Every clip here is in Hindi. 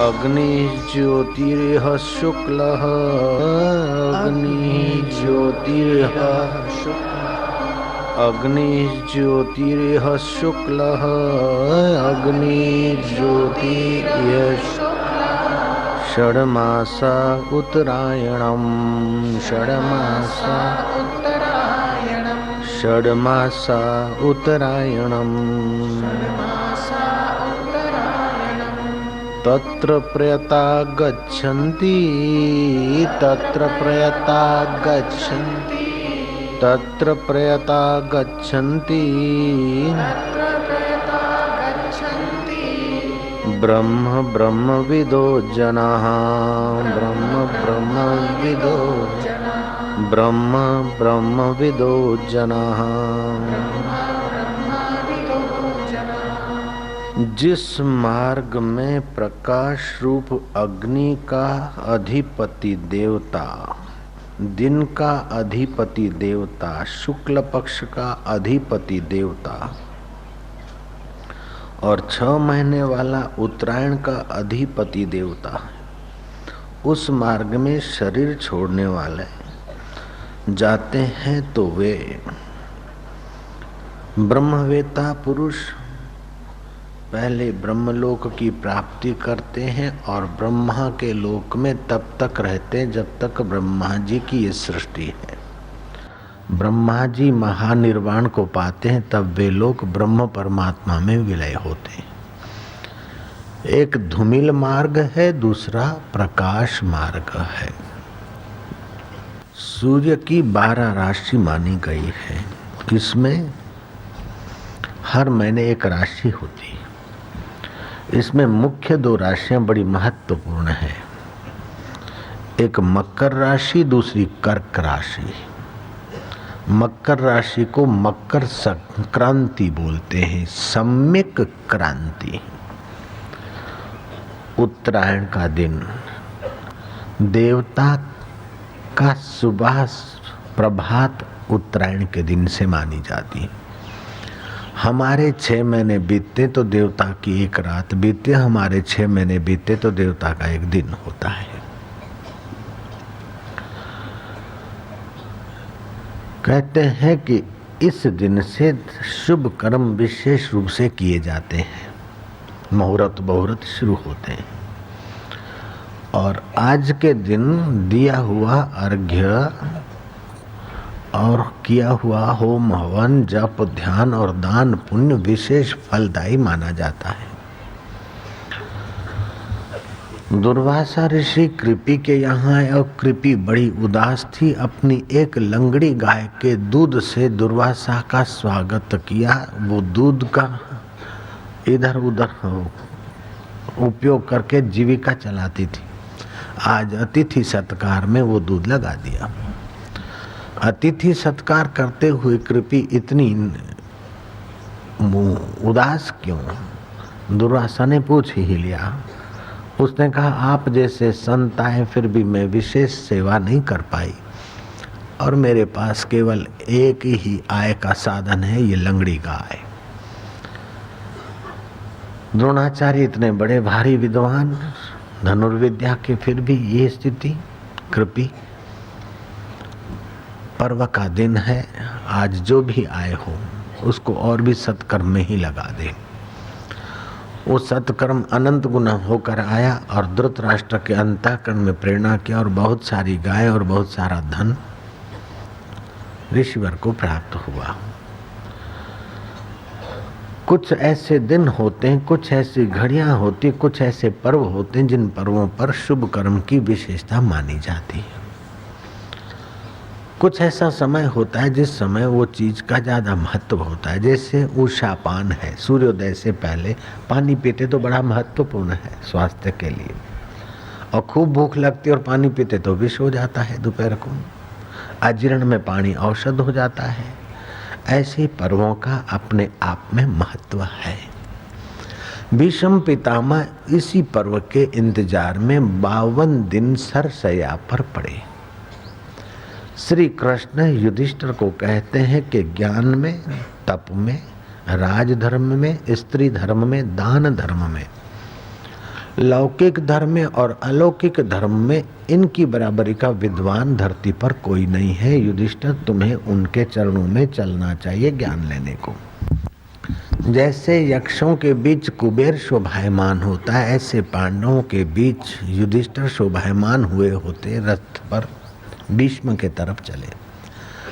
अग्निज्योतिर्ह शुक्लः अग्निज्योतिर्ह अग्निज्योतिर्ह शुक्लः अग्निज्योतिर्ह षड्मासा उत्तरायणं षड्मासा उत्तरायणं तत्र प्रयता गच्छन्ति ब्रह्म ब्रह्मविदो जनाः ब्रह्म ब्रह्मविदो जनाः। जिस मार्ग में प्रकाश रूप अग्नि का अधिपति देवता, दिन का अधिपति देवता, शुक्ल पक्ष का अधिपति देवता और 6 महीने वाला उत्तरायण का अधिपति देवता है, उस मार्ग में शरीर छोड़ने वाले जाते हैं तो वे ब्रह्मवेत्ता पुरुष पहले ब्रह्मलोक की प्राप्ति करते हैं और ब्रह्मा के लोक में तब तक रहते हैं जब तक ब्रह्मा जी की ये सृष्टि है। ब्रह्मा जी महानिर्वाण को पाते हैं तब वे लोग ब्रह्म परमात्मा में विलय होते हैं। एक धूमिल मार्ग है, दूसरा प्रकाश मार्ग है। सूर्य की 12 राशि मानी गई है। इसमें हर महीने एक राशि होती है। इसमें मुख्य 2 राशियां बड़ी महत्वपूर्ण है, एक मकर राशि, दूसरी कर्क राशि। मकर राशि को मकर संक्रांति बोलते हैं, सम्यक क्रांति। उत्तरायण का दिन देवता का सुबह प्रभात उत्तरायण के दिन से मानी जाती है। हमारे 6 महीने बीतते तो देवता की एक रात बीतते, हमारे 6 महीने बीतते तो देवता का एक दिन होता है। कहते हैं कि इस दिन से शुभ कर्म विशेष रूप से किए जाते हैं, मुहूर्त बहुरत शुरू होते हैं। और आज के दिन दिया हुआ अर्घ्य और किया हुआ होम हवन जप ध्यान और दान पुण्य विशेष फलदायी माना जाता है। दुर्वासा ऋषि कृपि के यहाँ आए और कृपि बड़ी उदास थी। अपनी एक लंगड़ी गाय के दूध से दुर्वासा का स्वागत किया। वो दूध का इधर उधर उपयोग करके जीविका चलाती थी। आज अतिथि सत्कार में वो दूध लगा दिया। अतिथि सत्कार करते हुए कृपि इतनी उदास क्यों? दुर्वासा ने पूछ ही लिया। उसने कहा, आप जैसे संत आए फिर भी मैं विशेष सेवा नहीं कर पाई और मेरे पास केवल एक ही आय का साधन है, ये लंगड़ी गाय। द्रोणाचार्य इतने बड़े भारी विद्वान धनुर्विद्या के, फिर भी ये स्थिति। कृपि पर्व का दिन है, आज जो भी आए हो उसको और भी सत्कर्म में ही लगा दे। वो सत्कर्म अनंत गुना होकर आया और धृतराष्ट्र के अंतःकरण में प्रेरणा किया और बहुत सारी गाय और बहुत सारा धन ऋषिवर को प्राप्त हुआ। कुछ ऐसे दिन होते हैं, कुछ ऐसी घड़ियां होती, कुछ ऐसे पर्व होते हैं जिन पर्वों पर शुभ कर्म की विशेषता मानी जाती है। कुछ ऐसा समय होता है जिस समय वो चीज का ज्यादा महत्व होता है। जैसे उषा पान है, सूर्योदय से पहले पानी पीते तो बड़ा महत्वपूर्ण है स्वास्थ्य के लिए। और खूब भूख लगती और पानी पीते तो विष हो जाता है दोपहर को। अजीर्ण में पानी औषध हो जाता है। ऐसे पर्वों का अपने आप में महत्व है। भीष्म पितामह इसी पर्व के इंतजार में 52 दिन सरसैया पर पड़े। श्री कृष्ण युधिष्ठिर को कहते हैं कि ज्ञान में, तप में, राजधर्म में, स्त्री धर्म में, दान धर्म में लौकिक धर्म में और अलौकिक धर्म में इनकी बराबरी का विद्वान धरती पर कोई नहीं है। युधिष्ठिर, तुम्हें उनके चरणों में चलना चाहिए ज्ञान लेने को। जैसे यक्षों के बीच कुबेर शोभायमान होता है, ऐसे पांडवों के बीच युधिष्ठिर शोभायमान हुए होते रथ पर भीष्म के तरफ चले।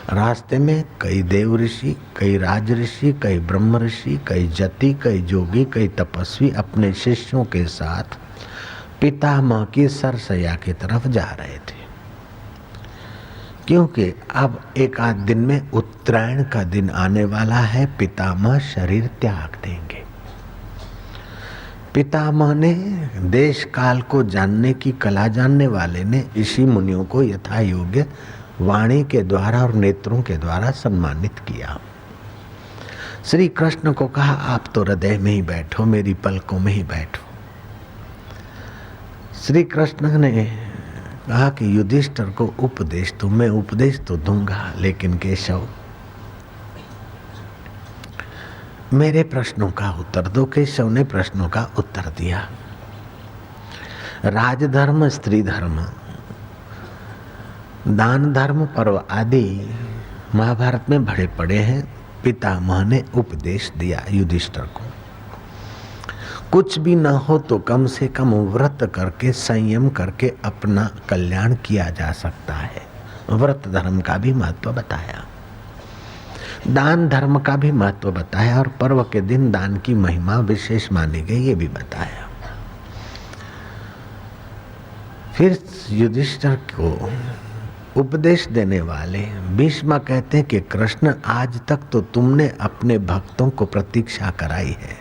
रास्ते में कई देव ऋषि, कई राज ऋषि, कई ब्रह्म ऋषि, कई जति, कई जोगी, कई तपस्वी अपने शिष्यों के साथ पितामह की सरसैया की तरफ जा रहे थे, क्योंकि अब एक आध दिन में उत्तरायण का दिन आने वाला है। पितामह शरीर त्याग देंगे। पितामह ने देश काल को जानने की कला जानने वाले ने ऋषि मुनियों को यथा योग्य वाणी के द्वारा और नेत्रों के द्वारा सम्मानित किया। श्री कृष्ण को कहा, आप तो हृदय में ही बैठो, मेरी पलकों में ही बैठो। श्री कृष्ण ने कहा कि युधिष्ठिर को उपदेश दो। मैं उपदेश तो दूंगा, लेकिन केशव मेरे प्रश्नों का उत्तर दो। केशव ने प्रश्नों का उत्तर दिया। राजधर्म, स्त्री धर्म, दान धर्म, पर्व आदि महाभारत में भरे पड़े हैं। पितामह ने उपदेश दिया युधिष्ठिर को, कुछ भी न हो तो कम से कम व्रत करके, संयम करके अपना कल्याण किया जा सकता है। व्रत धर्म का भी महत्व बताया, दान धर्म का भी महत्व बताया, और पर्व के दिन दान की महिमा विशेष मानी गई ये भी बताया। फिर युधिष्ठिर को उपदेश देने वाले भीष्म कहते हैं कि कृष्ण, आज तक तो तुमने अपने भक्तों को प्रतीक्षा कराई है,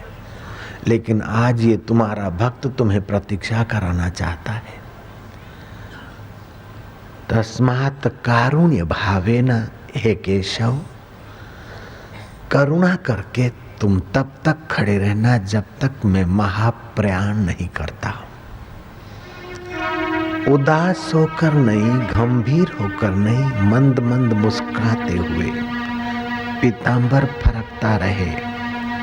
लेकिन आज ये तुम्हारा भक्त तुम्हें प्रतीक्षा कराना चाहता है। तस्मात् कारुण्य भावेन हे केशव, करुणा करके तुम तब तक खड़े रहना जब तक मैं महाप्रयाण नहीं करता। उदास होकर नहीं, गंभीर होकर नहीं, मंद मंद मुस्कुराते हुए पीतांबर फरकता रहे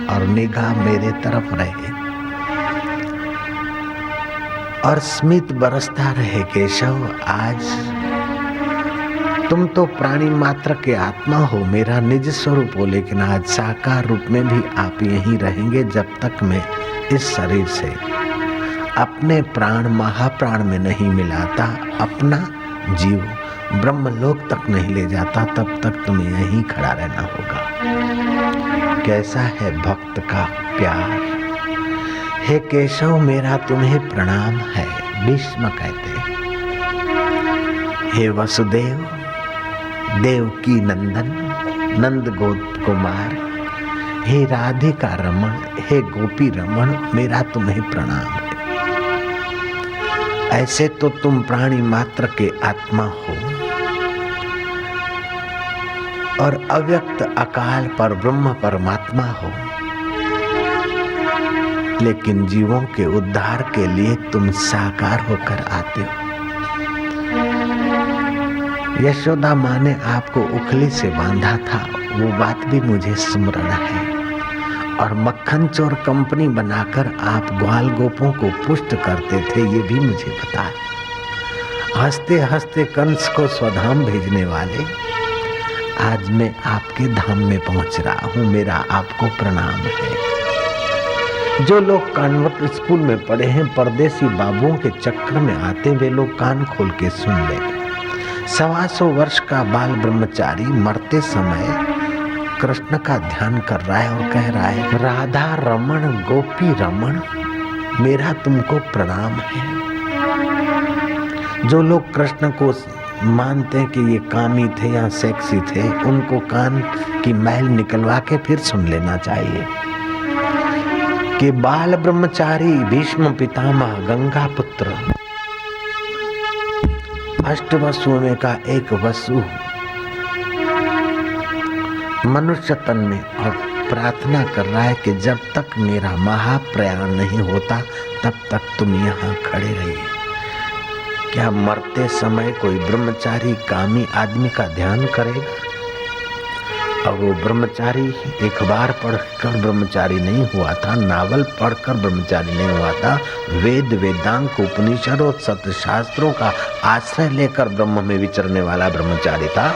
और निगाह मेरे तरफ रहे और स्मित बरसता रहे। केशव, आज तुम तो प्राणी मात्र के आत्मा हो, मेरा निज स्वरूप हो, लेकिन आज साकार रूप में भी आप यहीं रहेंगे जब तक मैं इस शरीर से अपने प्राण महाप्राण में नहीं मिलाता, अपना जीव ब्रह्मलोक तक नहीं ले जाता, तब तक तुम्हें यहीं खड़ा रहना होगा। कैसा है भक्त का प्यार। हे केशव, मेरा तुम्हें प्रणाम है। भीष्म कहते, हे वसुदेव, देवकी नंदन, नंद गोप कुमार, हे राधिका रमण, हे गोपी रमण, मेरा तुम्हें प्रणाम है। ऐसे तो तुम प्राणी मात्र के आत्मा हो और अव्यक्त अकाल पर ब्रह्म परमात्मा हो, लेकिन जीवों के उद्धार के लिए तुम साकार होकर आते हो। यशोदा माँ ने आपको उखली से बांधा था, वो बात भी मुझे स्मरण है, और मक्खन चोर कंपनी बनाकर आप ग्वाल गोपों को पुष्ट करते थे, ये भी मुझे पता है। हंसते हंसते कंस को स्वधाम भेजने वाले, आज मैं आपके धाम में पहुंच रहा हूं, मेरा आपको प्रणाम है। जो लोग कॉन्वेंट स्कूल में पढ़े हैं, परदेसी बाबुओं के चक्कर में आते, वे लोग कान खोल के सुन ले। 125 वर्ष का बाल ब्रह्मचारी मरते समय कृष्ण का ध्यान कर रहा है और कह रहा है, राधा रमण, गोपी रमण, मेरा तुमको प्रणाम है। जो लोग कृष्ण को मानते हैं कि ये कामी थे या सेक्सी थे, उनको कान की मैल निकलवा के फिर सुन लेना चाहिए कि बाल ब्रह्मचारी भीष्म पितामह, गंगा पुत्र, अष्ट वसुओं में का एक वसु मनुष्य तन में और प्रार्थना कर रहा है कि जब तक मेरा महाप्रयाण नहीं होता तब तक तुम यहाँ खड़े रहिए। क्या मरते समय कोई ब्रह्मचारी कामी आदमी का ध्यान करेगा? और वो ब्रह्मचारी अखबार पढ़कर ब्रह्मचारी नहीं हुआ था, नावल पढ़कर ब्रह्मचारी नहीं हुआ था, वेद वेदांग उपनिषद और सत्य शास्त्रों का आश्रय लेकर ब्रह्म में विचरने वाला ब्रह्मचारी था।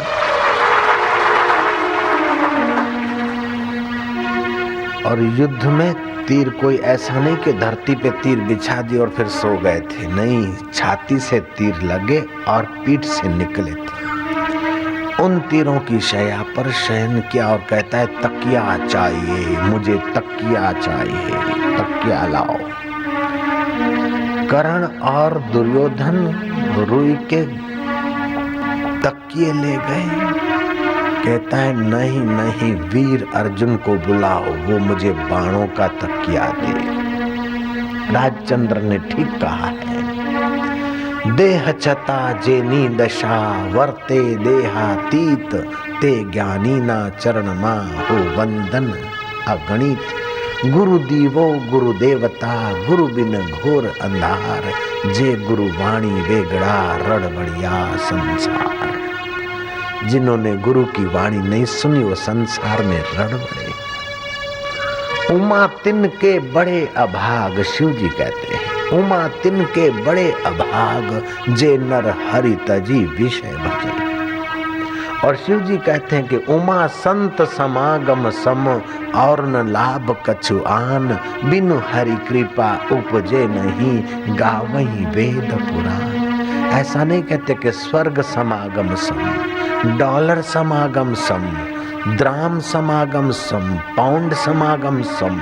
और युद्ध में तीर कोई ऐसा नहीं कि धरती पे तीर बिछा दी और फिर सो गए थे, नहीं, छाती से तीर लगे और पीठ से निकले थे। उन तीरों की शैया पर शयन किया और कहता है तकिया चाहिए, मुझे तकिया चाहिए, तकिया लाओ। कर्ण और दुर्योधन रुई के तकिए ले गए। कहता है नहीं नहीं, वीर अर्जुन को बुलाओ, वो मुझे बाणों का तकिया दे। राजचंद्र ने ठीक कहा है, देह चता जेनी दशा वर्ते देहातीत, ते ज्ञानी ना चरण मा हो वंदन अगणित। गुरु दीवो गुरु देवता, गुरु बिन घोर अंधार, जे गुरु वाणी वेगड़ा रड़बड़िया संसार। जिन्होंने गुरु की वाणी नहीं सुनी वो संसार में रड़बड़े। उमा तिन के बड़े अभाग, शिव जी कहते हैं, उमा तिन के बड़े अभाग, जे नर हरि तजी विषय भजे। और शिव जी कहते हैं कि उमा संत समागम सम, और न लाभ कछु आन, बिनु हरि कृपा उपजे नहीं, गावही वेद पुराण। ऐसा नहीं कहते कि स्वर्ग समागम सम, डॉलर समागम सम, द्राम समागम सम, पाउंड समागम सम,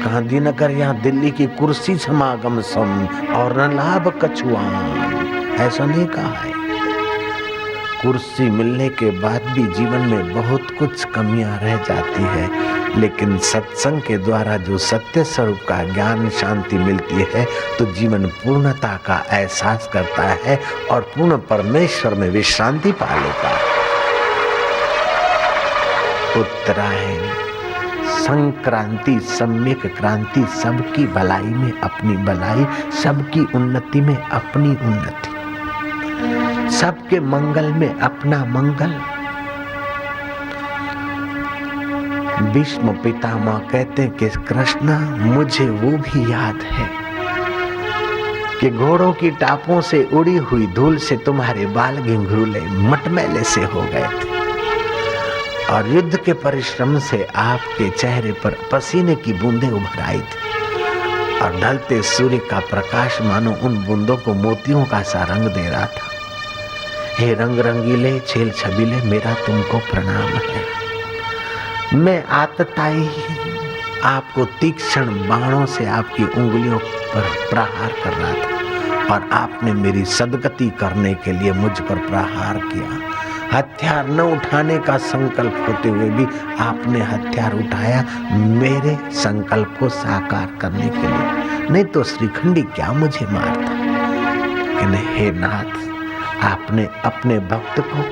गांधीनगर या दिल्ली की कुर्सी समागम सम, और न लाभ कछुआन। ऐसा नहीं कहा है। कुर्सी मिलने के बाद भी जीवन में बहुत कुछ कमियां रह जाती है, लेकिन सत्संग के द्वारा जो सत्य स्वरूप का ज्ञान शांति मिलती है तो जीवन पूर्णता का एहसास करता है और पूर्ण परमेश्वर में विश्रांति पा लेता है। उत्तरायण, संक्रांति, सम्यक क्रांति, सबकी भलाई में अपनी भलाई, सबकी उन्नति में अपनी उन्नति, सबके मंगल में अपना मंगल। भीष्म पितामह कहते हैं कि कृष्ण, मुझे वो भी याद है कि घोड़ों की टापों से उड़ी हुई धूल से तुम्हारे बाल घिंघरूले मटमैले से हो गए थे, और युद्ध के परिश्रम से आपके चेहरे पर पसीने की बूंदें उभर आई थी, और ढलते सूर्य का प्रकाश मानो उन बूंदों को मोतियों का सा रंग दे रहा था। हे रंग रंगीले छेल छबीले, मेरा तुमको प्रणाम है। मैं आतताई आपको तीक्ष्ण बाणों से आपकी उंगलियों पर प्रहार कर रहा था, और आपने मेरी सदगति करने के लिए मुझ पर प्रहार किया। हथियार न उठाने का संकल्प होते हुए भी आपने हथियार उठाया मेरे संकल्प को साकार करने के लिए, नहीं तो श्रीखंडी क्या मुझे मारता। लेकिन हे नाथ, आपने अपने भक्त को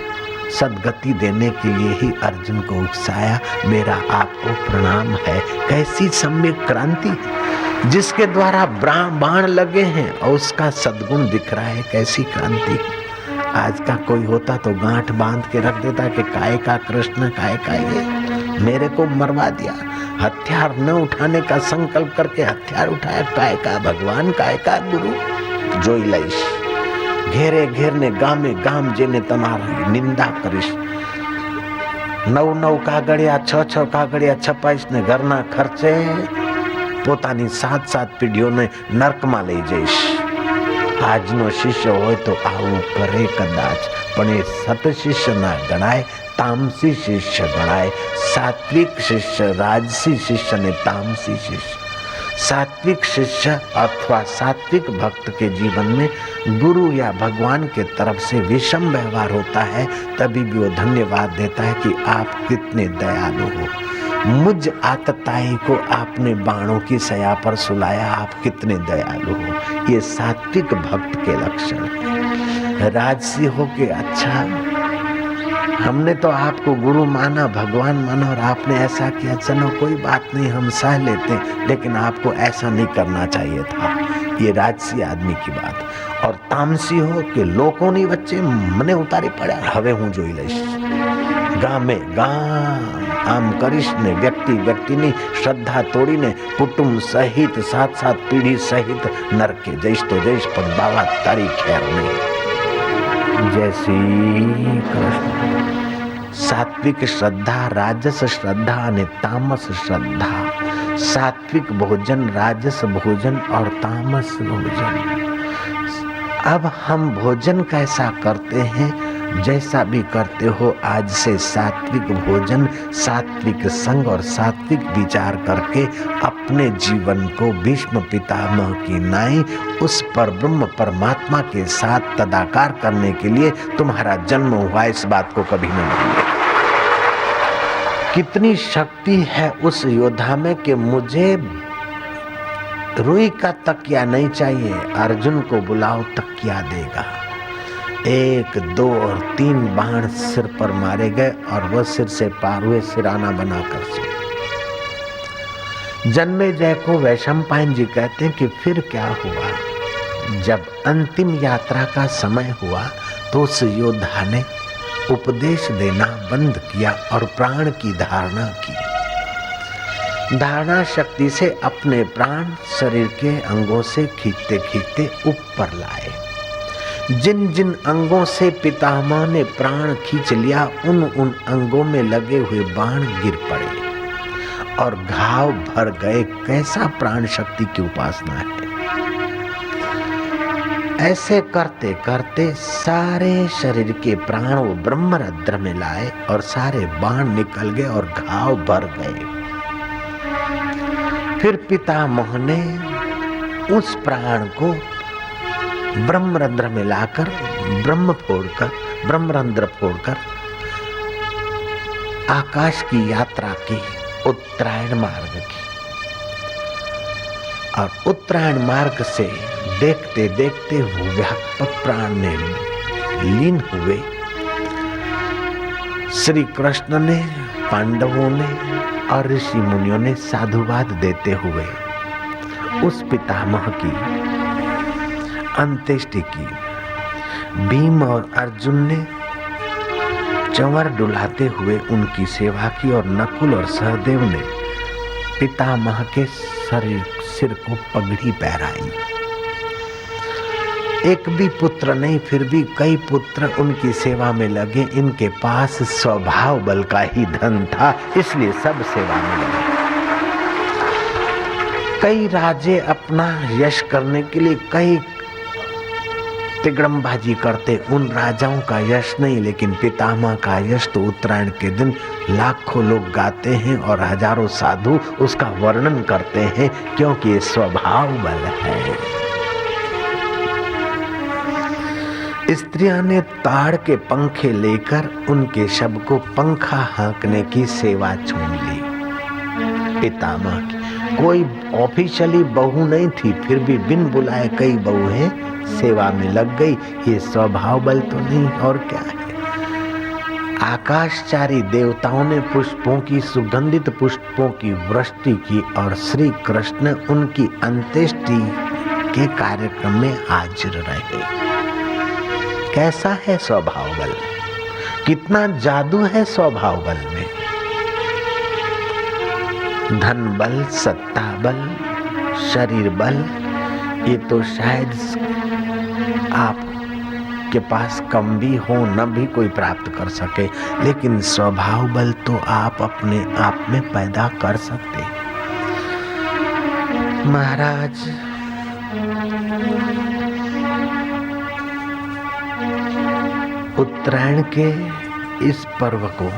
सदगति देने के लिए ही अर्जुन को उकसाया। मेरा आपको प्रणाम है। कैसी सम्यक क्रांति है जिसके द्वारा बाण लगे हैं और उसका सद्गुण दिख रहा है। कैसी क्रांति। आज का कोई होता तो गांठ बांध के रख देता कि काय का कृष्ण, काय का ये, मेरे को मरवा दिया। हथियार न उठाने का संकल्प करके हथियार उठाया। काय का भगवान, काय का गुरु। જોઈ લઈશ ઘેરે ઘેરને ગામે ગામ જેને તમારી નિંદા કરીશ। 9 કાગળિયા 6 કાગળિયા છપાઈશ ને ઘરના ખર્ચે પોતાની 7 પેઢીઓને નર્કમાં લઈ જઈશ। આજનો શિષ્ય હોય તો આવું કરે કદાચ, પણ એ સત શિષ્ય ના ગણાય, તામસી શિષ્ય ગણાય। સાત્વિક शिष्य, राजसी शिष्य ने तामसी शिष्य। सात्विक शिष्य अथवा सात्विक भक्त के जीवन में गुरु या भगवान के तरफ से विषम व्यवहार होता है, तभी भी वो धन्यवाद देता है कि आप कितने दयालु हो। मुझ आतताई को आपने बाणों की सया पर सुलाया, आप कितने दयालु हो। ये सात्विक भक्त के लक्षण है। राजसी हो के अच्छा, हमने तो आपको गुरु माना, भगवान माना, और आपने ऐसा किया, चलो कोई बात नहीं, हम सह लेते, लेकिन आपको ऐसा नहीं करना चाहिए था। ये राजसी आदमी की बात। और तामसी हो कि लोगों ने बच्चे मने उतारी पड़ा, हवे हूँ जोई लईश। ગામે ગામ આમ કરીને વ્યક્તિ વ્યક્તિની શ્રદ્ધા તોડીને કુટુંબ સહિત સાત સાત પેઢી સહિત નરકે જઈશ તો જઈશ, પણ બાવા તારી ખેર નહીં. જય શ્રી કૃષ્ણ. સાત્વિક શ્રદ્ધા, રાજસ શ્રद्धा અને तामस श्रद्धा. सात्विक भोजन, राजस भोजन और तामस भोजन. अब हम भोजन कैसा करते हैं? जैसा भी करते हो, आज से सात्विक भोजन, सात्विक संग और सात्विक विचार करके अपने जीवन को भीष्म पितामह की नाई उस पर ब्रह्म परमात्मा के साथ तदाकार करने के लिए तुम्हारा जन्म हुआ, इस बात को कभी न भूलिए. कितनी शक्ति है उस योद्धा में कि मुझे रुई का तकिया नहीं चाहिए, अर्जुन को बुलाओ तकिया देगा. 1, 2 और 3 बाण सिर पर मारे गए और वह सिर से पार हुए, सिराना बनाकर से. जन्मेजय को वैशंपायन जी कहते हैं कि फिर क्या हुआ? जब अंतिम यात्रा का समय हुआ तो उस योद्धा ने उपदेश देना बंद किया और प्राण की धारणा की. धारणा शक्ति से अपने प्राण शरीर के अंगों से खींचते खींचते ऊपर लाए. जिन जिन अंगों से पितामह ने प्राण खींच लिया, उन उन अंगों में लगे हुए बाण गिर पड़े और घाव भर गए. कैसा प्राण शक्ति की उपासना है! ऐसे करते करते सारे शरीर के प्राण वो ब्रह्मरंध्र में लाए और सारे बाण निकल गए और घाव भर गए. फिर पितामह ने उस प्राण को ब्रह्मरंध्र में लाकर ब्रह्मरंध्र फोड़कर आकाश की यात्रा की, उत्तरायण मार्ग की. और उत्तरायण मार्ग से देखते देखते वो व्यापक प्राण में लीन हुए. श्री कृष्ण ने, पांडवों ने और ऋषि मुनियों ने साधुवाद देते हुए उस पितामह की अंत्येष्टि की. भीम और अर्जुन ने चंवर डुलाते हुए उनकी सेवा की और नकुल और सहदेव ने पितामह के सिर को पगड़ी पहराई. एक भी पुत्र नहीं, फिर भी कई पुत्र उनकी सेवा में लगे. इनके पास स्वभाव बल का ही धन था, इसलिए सब सेवा में लगे. कई राजे अपना यश करने के लिए कई तिगड़मबाजी करते. उन राजाओं का यश नहीं, लेकिन पितामह का यश तो उत्तरायण के दिन लाखों लोग गाते हैं और हजारों साधु उसका वर्णन करते हैं, क्योंकि ये स्वभाव बल है. स्त्रियां ने ताड़ के पंखे लेकर उनके शव को पंखा हाँकने की सेवा छून ली. पितामह की कोई ऑफिशियली बहू नहीं थी, फिर भी बिन बुलाए कई बहुएं सेवा में लग गई. ये स्वभाव बल तो नहीं और क्या है. आकाशचारी देवताओं ने पुष्पों की, सुगंधित पुष्पों की वृष्टि की और श्री कृष्ण उनकी अंत्येष्टि के कार्यक्रम में हाजिर रहे. कैसा है स्वभाव बल! कितना जादू है स्वभाव बल में. धन बल, सत्ता बल, शरीर बल, ये तो शायद आप के पास कम भी हो, न भी कोई प्राप्त कर सके, लेकिन स्वभाव बल तो आप अपने आप में पैदा कर सकते. महाराज उत्तरायण के इस पर्व को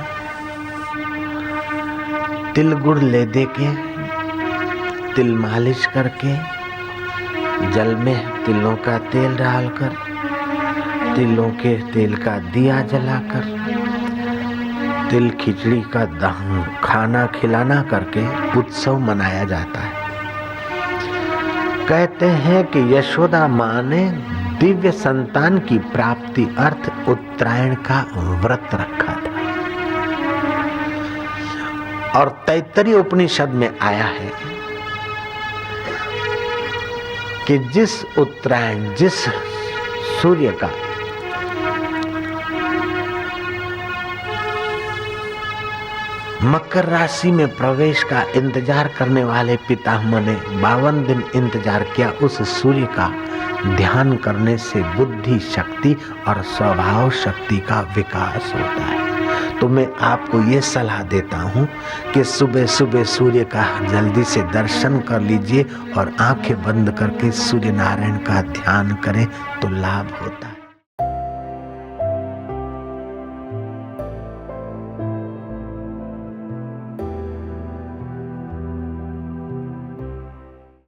तिल गुड़ ले दे के, तिल मालिश करके, जल में तिलों का तेल डालकर, तिलों के तेल का दिया जलाकर, तिल खिचड़ी का खाना खिलाना करके उत्सव मनाया जाता है. कहते हैं कि यशोदा माँ ने दिव्य संतान की प्राप्ति अर्थ उत्तरायण का व्रत रखा था. और तैत्तरीय उपनिषद में आया है कि जिस उत्तरायण, जिस सूर्य का मकर राशि में प्रवेश का इंतजार करने वाले पितामह ने 52 दिन इंतजार किया। उस सूर्य का ध्यान करने से बुद्धि शक्ति और स्वभाव शक्ति का विकास होता है। तो मैं आपको ये सलाह देता हूँ कि सुबह सुबह सूर्य का जल्दी से दर्शन कर लीजिए और आंखें बंद करके सूर्य नारायण का ध्यान करें तो लाभ होता है।